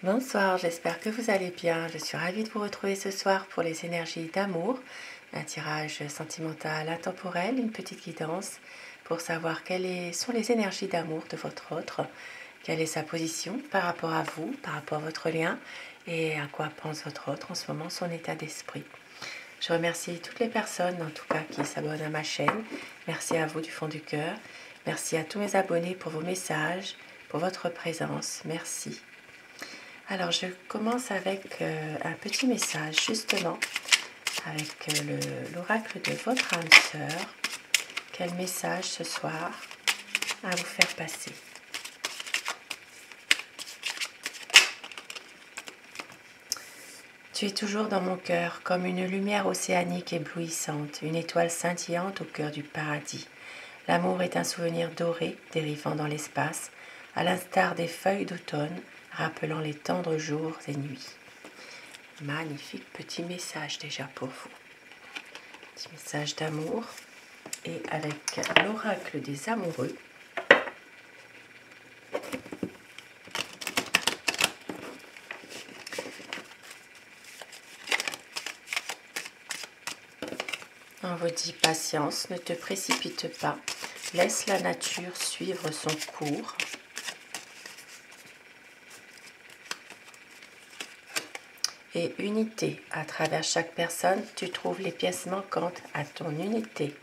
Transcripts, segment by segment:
Bonsoir, j'espère que vous allez bien. Je suis ravie de vous retrouver ce soir pour les énergies d'amour, un tirage sentimental intemporel, une petite guidance pour savoir quelles sont les énergies d'amour de votre autre, quelle est sa position par rapport à vous, par rapport à votre lien et à quoi pense votre autre en ce moment, son état d'esprit. Je remercie toutes les personnes en tout cas qui s'abonnent à ma chaîne. Merci à vous du fond du cœur. Merci à tous mes abonnés pour vos messages, pour votre présence. Merci. Alors je commence avec un petit message justement avec l'oracle de votre âme sœur. Quel message ce soir à vous faire passer? Tu es toujours dans mon cœur comme une lumière océanique éblouissante, une étoile scintillante au cœur du paradis. L'amour est un souvenir doré dérivant dans l'espace, à l'instar des feuilles d'automne, rappelant les tendres jours et nuits. Magnifique petit message déjà pour vous. Petit message d'amour et avec l'oracle des amoureux. On vous dit patience, ne te précipite pas, laisse la nature suivre son cours. Et unité, à travers chaque personne, tu trouves les pièces manquantes à ton unité.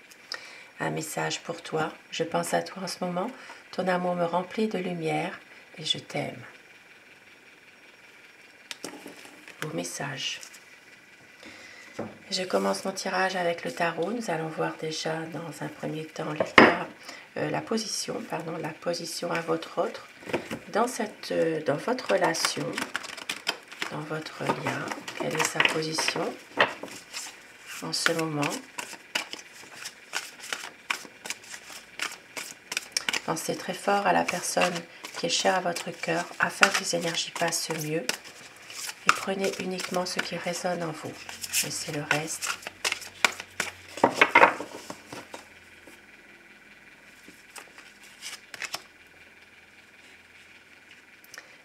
Un message pour toi, je pense à toi en ce moment, ton amour me remplit de lumière et je t'aime. Vos messages. Je commence mon tirage avec le tarot. Nous allons voir déjà dans un premier temps la position à votre autre dans votre relation, dans votre lien. Quelle est sa position en ce moment? Pensez très fort à la personne qui est chère à votre cœur afin que les énergies passent mieux et prenez uniquement ce qui résonne en vous. Laissez le reste.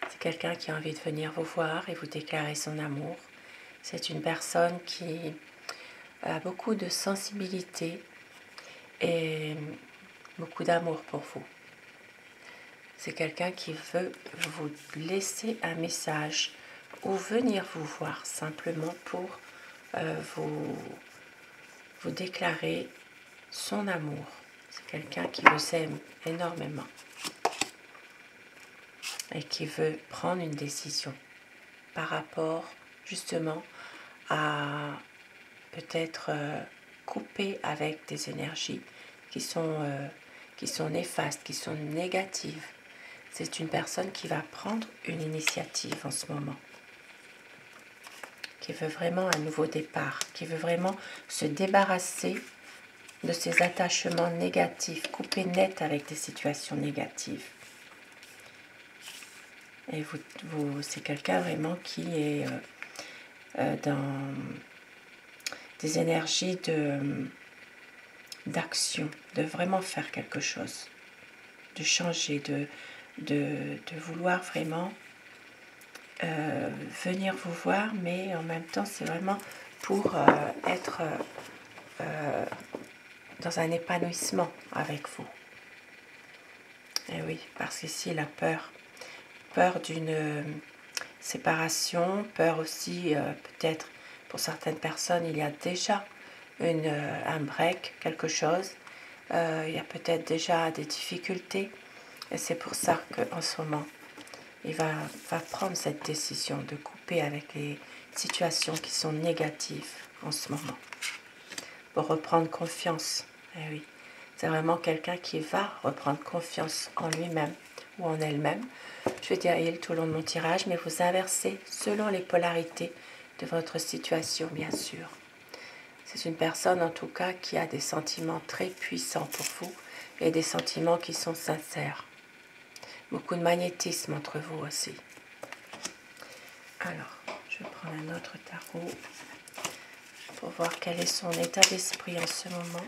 C'est quelqu'un qui a envie de venir vous voir et vous déclarer son amour. C'est une personne qui a beaucoup de sensibilité et beaucoup d'amour pour vous. C'est quelqu'un qui veut vous laisser un message ou venir vous voir simplement pour vous déclarer son amour. C'est quelqu'un qui vous aime énormément et qui veut prendre une décision par rapport justement à peut-être couper avec des énergies qui sont néfastes, qui sont négatives. C'est une personne qui va prendre une initiative en ce moment, qui veut vraiment un nouveau départ, qui veut vraiment se débarrasser de ces attachements négatifs, couper net avec des situations négatives. Et c'est quelqu'un vraiment qui est dans des énergies d'action, de vraiment faire quelque chose, de changer, de vouloir vraiment venir vous voir, mais en même temps c'est vraiment pour être dans un épanouissement avec vous. Et oui, parce qu'ici la peur d'une séparation, peur aussi peut-être pour certaines personnes il y a déjà un break, quelque chose, il y a peut-être déjà des difficultés et c'est pour ça qu'en ce moment il va prendre cette décision de couper avec les situations qui sont négatives en ce moment pour reprendre confiance. Et oui, c'est vraiment quelqu'un qui va reprendre confiance en lui-même ou en elle-même. Je vais dire il tout le long de mon tirage, mais vous inversez selon les polarités de votre situation, bien sûr. C'est une personne en tout cas qui a des sentiments très puissants pour vous et des sentiments qui sont sincères. Beaucoup de magnétisme entre vous aussi. Alors, je vais prendre un autre tarot pour voir quel est son état d'esprit en ce moment.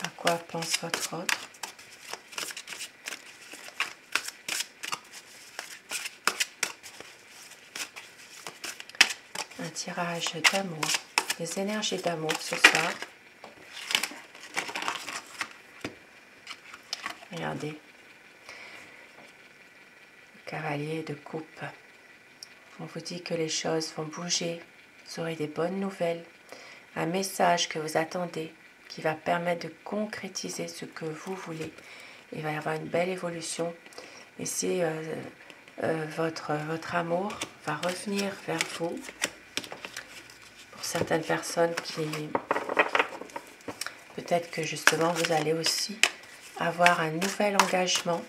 À quoi pense votre autre? un tirage d'amour, des énergies d'amour ce soir. Regardez, le cavalier de coupe. On vous dit que les choses vont bouger, vous aurez des bonnes nouvelles, un message que vous attendez qui va permettre de concrétiser ce que vous voulez. Il va y avoir une belle évolution. Et si votre amour va revenir vers vous, pour certaines personnes qui, peut-être que justement vous allez aussi avoir un nouvel engagement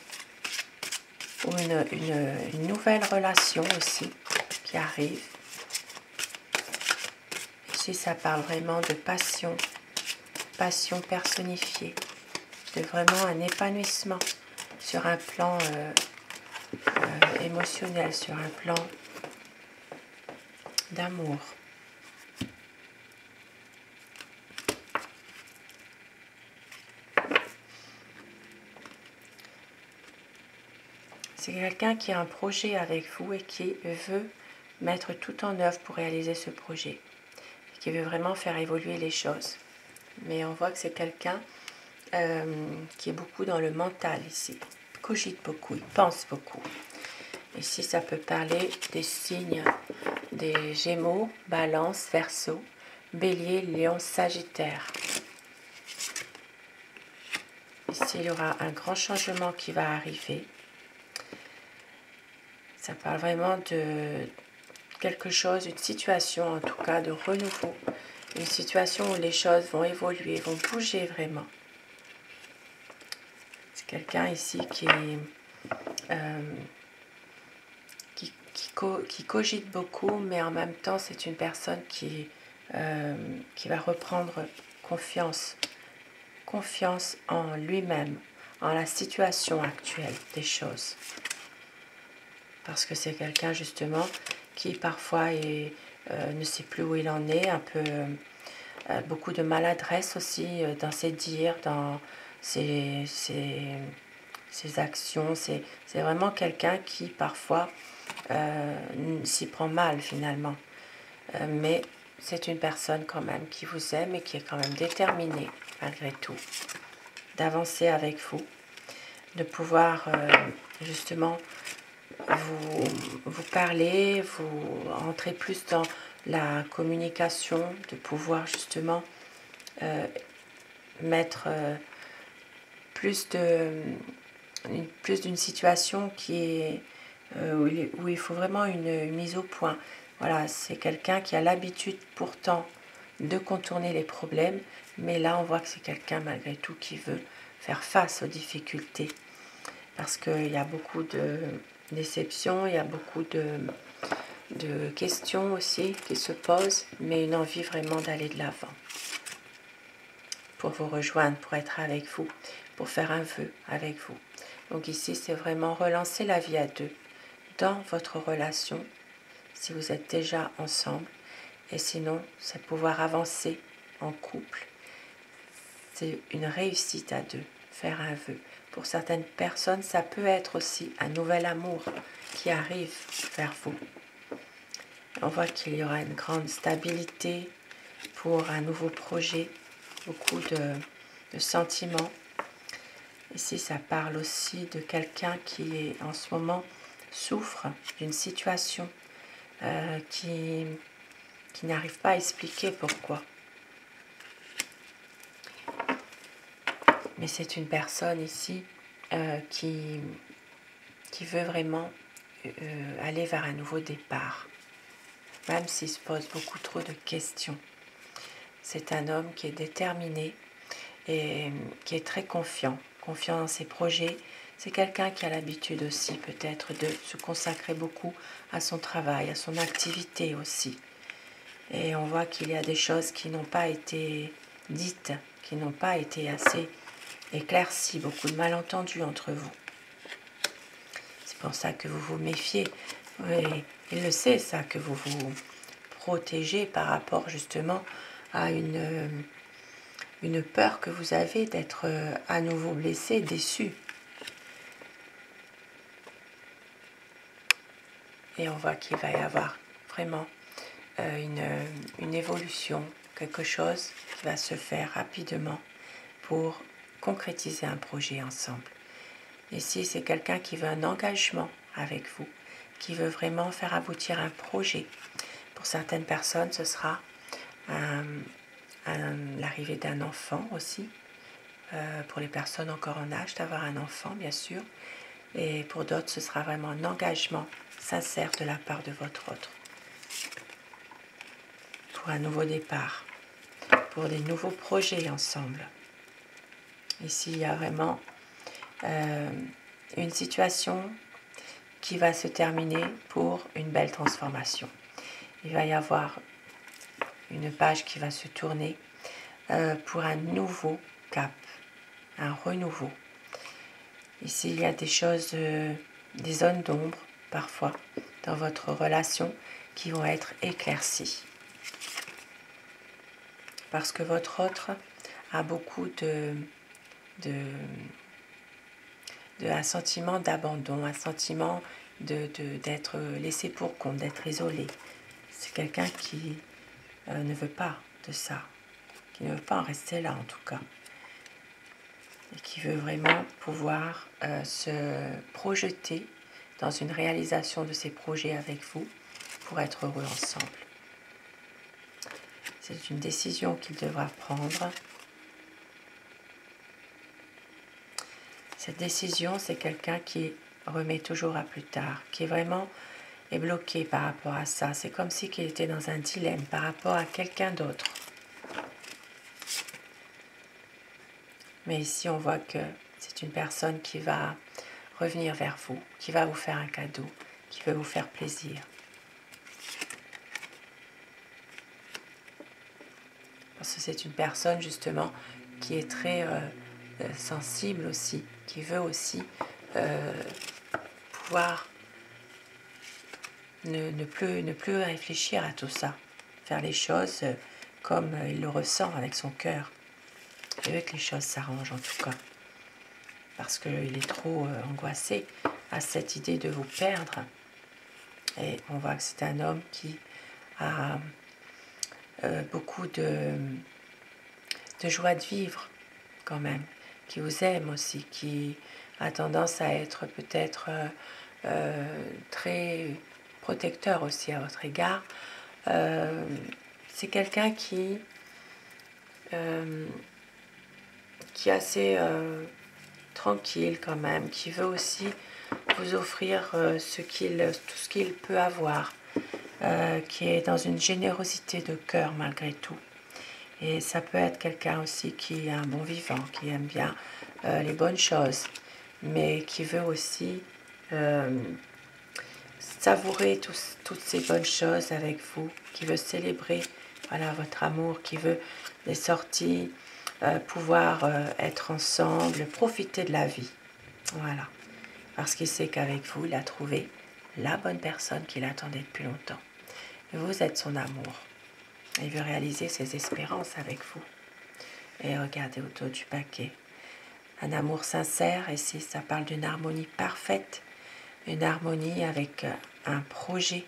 ou une nouvelle relation aussi qui arrive. Ici, ça parle vraiment de passion, passion personnifiée, de vraiment un épanouissement sur un plan émotionnel, sur un plan d'amour. C'est quelqu'un qui a un projet avec vous et qui veut mettre tout en œuvre pour réaliser ce projet, qui veut vraiment faire évoluer les choses. Mais on voit que c'est quelqu'un qui est beaucoup dans le mental ici. Il cogite beaucoup, il pense beaucoup. Ici, ça peut parler des signes des Gémeaux, Balance, Verseau, Bélier, Lion, Sagittaire. Ici, il y aura un grand changement qui va arriver. Ça parle vraiment de quelque chose, une situation en tout cas de renouveau. Une situation où les choses vont évoluer, vont bouger vraiment. C'est quelqu'un ici qui cogite beaucoup, mais en même temps c'est une personne qui va reprendre confiance en lui-même, en la situation actuelle des choses. Parce que c'est quelqu'un justement qui parfois ne sait plus où il en est, un peu beaucoup de maladresse aussi dans ses dires, dans ses actions. C'est vraiment quelqu'un qui parfois s'y prend mal finalement. Mais c'est une personne quand même qui vous aime et qui est quand même déterminée malgré tout d'avancer avec vous, de pouvoir justement vous parler, vous entrer plus dans la communication, de pouvoir justement mettre plus d'une situation qui est où il faut vraiment une mise au point. Voilà, c'est quelqu'un qui a l'habitude pourtant de contourner les problèmes, mais là on voit que c'est quelqu'un malgré tout qui veut faire face aux difficultés, parce qu'il y a beaucoup de déceptions, il y a beaucoup de questions aussi qui se posent, mais une envie vraiment d'aller de l'avant, pour vous rejoindre, pour être avec vous, pour faire un vœu avec vous. Donc ici, c'est vraiment relancer la vie à deux dans votre relation, si vous êtes déjà ensemble, et sinon, c'est pouvoir avancer en couple. C'est une réussite à deux, faire un vœu. Pour certaines personnes, ça peut être aussi un nouvel amour qui arrive vers vous. On voit qu'il y aura une grande stabilité pour un nouveau projet, beaucoup de sentiments. Ici, ça parle aussi de quelqu'un qui, en ce moment, souffre d'une situation qui n'arrive pas à expliquer pourquoi. Mais c'est une personne ici qui veut vraiment aller vers un nouveau départ, même s'il se pose beaucoup trop de questions. C'est un homme qui est déterminé et qui est très confiant dans ses projets. C'est quelqu'un qui a l'habitude aussi peut-être de se consacrer beaucoup à son travail, à son activité aussi. Et on voit qu'il y a des choses qui n'ont pas été dites, qui n'ont pas été assez éclaircies, beaucoup de malentendus entre vous. C'est pour ça que vous vous méfiez. Et il le sait ça, que vous vous protégez par rapport justement à une peur que vous avez d'être à nouveau blessé, déçu. Et on voit qu'il va y avoir vraiment une évolution, quelque chose qui va se faire rapidement pour concrétiser un projet ensemble. Ici, c'est quelqu'un qui veut un engagement avec vous, qui veut vraiment faire aboutir un projet. Pour certaines personnes, ce sera l'arrivée d'un enfant aussi. Pour les personnes encore en âge d'avoir un enfant, bien sûr. Et pour d'autres, ce sera vraiment un engagement sincère de la part de votre autre. Pour un nouveau départ, pour des nouveaux projets ensemble. Ici, il y a vraiment une situation qui va se terminer pour une belle transformation. Il va y avoir une page qui va se tourner pour un nouveau cap, un renouveau. Ici, il y a des choses, des zones d'ombre parfois dans votre relation qui vont être éclaircies. Parce que votre autre a beaucoup un sentiment d'abandon, un sentiment d'être laissé pour compte, d'être isolé. C'est quelqu'un qui ne veut pas de ça, qui ne veut pas en rester là en tout cas. Et qui veut vraiment pouvoir se projeter dans une réalisation de ses projets avec vous pour être heureux ensemble. C'est une décision qu'il devra prendre. Cette décision, c'est quelqu'un qui remet toujours à plus tard, qui est bloqué par rapport à ça. C'est comme si qu'il était dans un dilemme par rapport à quelqu'un d'autre. Mais ici, on voit que c'est une personne qui va revenir vers vous, qui va vous faire un cadeau, qui veut vous faire plaisir. Parce que c'est une personne justement qui est très sensible aussi, qui veut aussi pouvoir ne plus réfléchir à tout ça, faire les choses comme il le ressent avec son cœur. Il veut que les choses s'arrangent en tout cas, parce qu'il est trop angoissé à cette idée de vous perdre. Et on voit que c'est un homme qui a beaucoup de joie de vivre quand même, qui vous aime aussi, qui a tendance à être peut-être très protecteur aussi à votre égard. C'est quelqu'un qui est assez tranquille quand même, qui veut aussi vous offrir tout ce qu'il peut avoir, qui est dans une générosité de cœur malgré tout. Et ça peut être quelqu'un aussi qui est un bon vivant, qui aime bien les bonnes choses, mais qui veut aussi savourer toutes ces bonnes choses avec vous, qui veut célébrer votre amour, qui veut les sorties, pouvoir être ensemble, profiter de la vie. Voilà. Parce qu'il sait qu'avec vous, il a trouvé la bonne personne qu'il attendait depuis longtemps. Et vous êtes son amour. Il veut réaliser ses espérances avec vous. Et regardez autour du paquet. Un amour sincère, ici ça parle d'une harmonie parfaite, une harmonie avec un projet.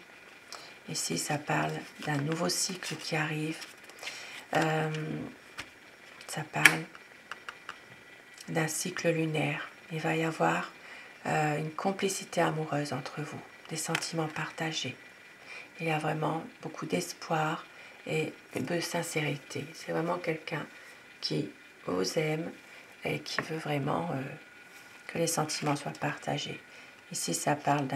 Ici ça parle d'un nouveau cycle qui arrive. Ça parle d'un cycle lunaire. Il va y avoir une complicité amoureuse entre vous, des sentiments partagés. Il y a vraiment beaucoup d'espoir et de sincérité. C'est vraiment quelqu'un qui vous aime et qui veut vraiment que les sentiments soient partagés. Ici, ça parle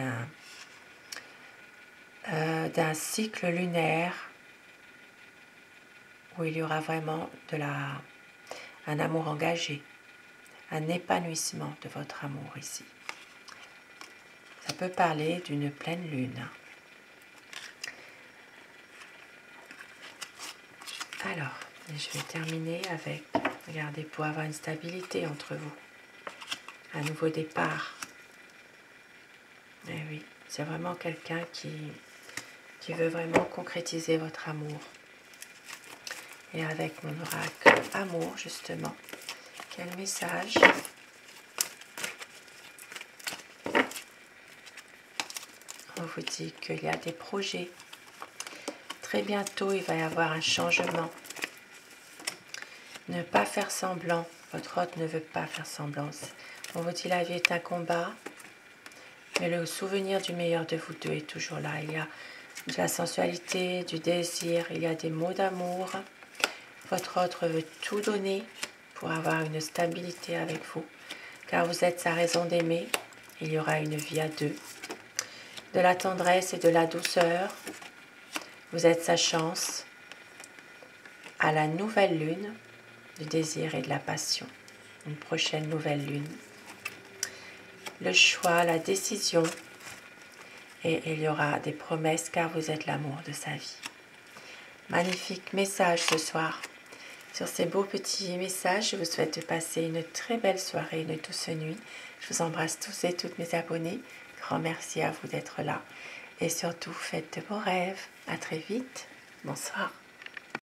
d'un cycle lunaire où il y aura vraiment un amour engagé, un épanouissement de votre amour ici. Ça peut parler d'une pleine lune. Alors, je vais terminer avec, regardez, pour avoir une stabilité entre vous, un nouveau départ. Et oui, c'est vraiment quelqu'un qui veut vraiment concrétiser votre amour. Et avec mon oracle amour, justement, quel message on vous dit qu'il y a des projets très bientôt, il va y avoir un changement. Ne pas faire semblant. Votre hôte ne veut pas faire semblant. On vous dit la vie est un combat, mais le souvenir du meilleur de vous deux est toujours là. Il y a de la sensualité, du désir, il y a des mots d'amour. Votre hôte veut tout donner pour avoir une stabilité avec vous, car vous êtes sa raison d'aimer. Il y aura une vie à deux. De la tendresse et de la douceur. Vous êtes sa chance à la nouvelle lune du désir et de la passion. Une prochaine nouvelle lune. Le choix, la décision. Et il y aura des promesses car vous êtes l'amour de sa vie. Magnifique message ce soir. Sur ces beaux petits messages, je vous souhaite de passer une très belle soirée, une douce nuit. Je vous embrasse tous et toutes mes abonnés. Grand merci à vous d'être là. Et surtout, faites de beaux rêves. À très vite. Bonsoir.